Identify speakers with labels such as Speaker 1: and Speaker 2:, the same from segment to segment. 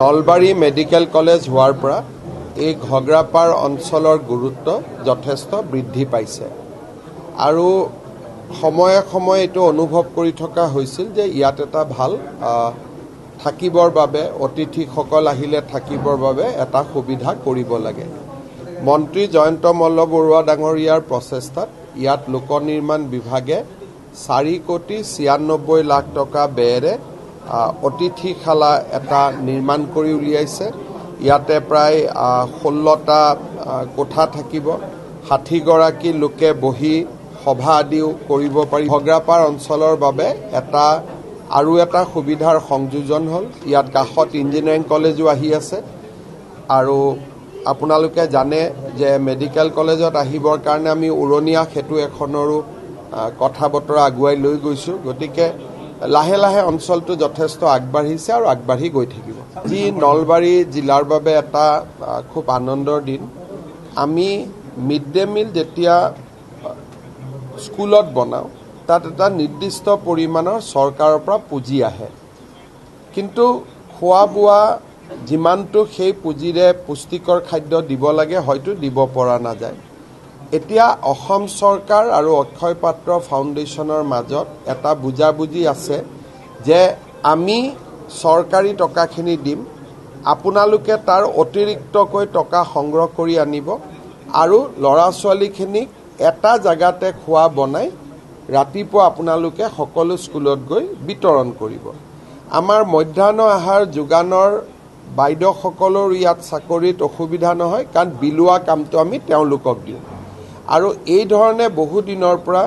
Speaker 1: Nalbari medical college হোৱাৰ পৰা এই ঘগ্ৰাপাৰ অঞ্চলৰ গুৰুত্ব যথেষ্ট বৃদ্ধি পাইছে আৰু সময়ে সময়ে এটো অনুভৱ কৰি থকা হৈছিল যে ইয়াত এটা ভাল থাকিবৰ বাবে অতিথিসকল আহিলে থাকিবৰ বাবে এটা সুবিধা কৰিব লাগে। মন্ত্ৰী জয়ন্ত মল্ল বৰুৱা ডাঙৰীয়াৰ প্ৰচেষ্টাত ইয়াত লোক নিৰ্মাণ বিভাগে 4,96 লাখ টকা ব্যয়েৰে অতিথিশালা এটা নিৰ্মাণ কৰি উলিয়াইছে। ইয়াতে প্ৰায় 16টা কোঠা থাকিব, 60 গৰাকী লোকে বহি সভা আদিও কৰিব পাৰি। ঘগ্ৰাপাৰ অঞ্চলৰ বাবে আৰু এটা সুবিধাৰ সংযোজন হ'ল ইয়াত কাষত ইঞ্জিনিয়াৰিং কলেজো আহি আছে আৰু আপোনালোকে জানে যে মেডিকেল কলেজত আহিবৰ কাৰণে আমি উৰণীয়া সেতু এখনৰো কথা বতৰা আগুৱাই লৈ গৈছোঁ। গতিকে লাহে লাহে অঞ্চলটো যথেষ্ট আগবাঢ়িছে আৰু আগবাঢ়ি গৈ থাকিব। আজি নলবাৰী জিলাৰ বাবে এটা খুব আনন্দৰ দিন। আমি মিড ডে মিল যেতিয়া স্কুলত বনাওঁ তাত এটা নিৰ্দিষ্ট পৰিমাণৰ চৰকাৰৰ পৰা পুঁজি আহে, কিন্তু খোৱা বোৱা যিমানটো সেই পুঁজিৰে পুষ্টিকৰ খাদ্য দিব লাগে হয়তো দিব পৰা নাযায়। এতিয়া অসম চৰকাৰ আৰু অক্ষয় পাত্ৰ ফাউণ্ডেশ্যনৰ মাজত এটা বুজাবুজি আছে যে আমি চৰকাৰী টকাখিনি দিম, আপোনালোকে তাৰ অতিৰিক্তকৈ টকা সংগ্ৰহ কৰি আনিব আৰু ল'ৰা ছোৱালীখিনিক এটা জাগাতে খোৱা বনাই ৰাতিপুৱা আপোনালোকে সকলো স্কুলত গৈ বিতৰণ কৰিব। আমাৰ মধ্যাহ্ন আহাৰ যোগানৰ বাইদেউসকলৰ ইয়াত চাকৰিত অসুবিধা নহয়, কাৰণ বিলোৱা কামটো আমি তেওঁলোকক দিওঁ আৰু এই ধৰণে বহু দিনৰ পৰা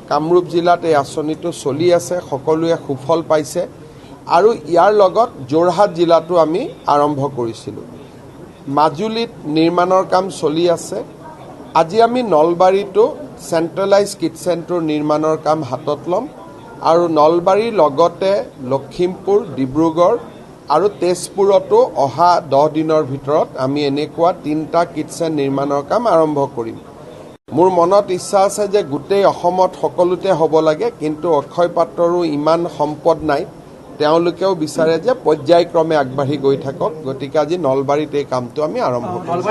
Speaker 1: কামৰূপ জিলাত এই আঁচনিটো চলি আছে, সকলোৱে সুফল পাইছে আৰু ইয়াৰ লগত যোৰহাট জিলাতো আমি আৰম্ভ কৰিছিলোঁ। মাজুলীত নিৰ্মাণৰ কাম চলি আছে। আজি আমি নলবাৰীতো চেণ্ট্ৰেলাইজ কিটচেনটোৰ নিৰ্মাণৰ কাম হাতত ল'ম আৰু নলবাৰীৰ লগতে লখিমপুৰ, ডিব্ৰুগড় আৰু তেজপুৰতো অহা 10 দিনৰ ভিতৰত আমি এনেকুৱা 3টা কিটচেন নিৰ্মাণৰ কাম আৰম্ভ কৰিম। মোৰ মনত ইচ্ছা আছে যে গোটেই অসমত সকলোতে হ'ব লাগে, কিন্তু অক্ষয় পাত্ৰৰো ইমান সম্পদ নাই। তেওঁলোকেও বিচাৰে যে পৰ্যায়ক্ৰমে আগবাঢ়ি গৈ থাকক। গতিকে আজি নলবাৰীত এই কামটো আমি আৰম্ভ কৰিম।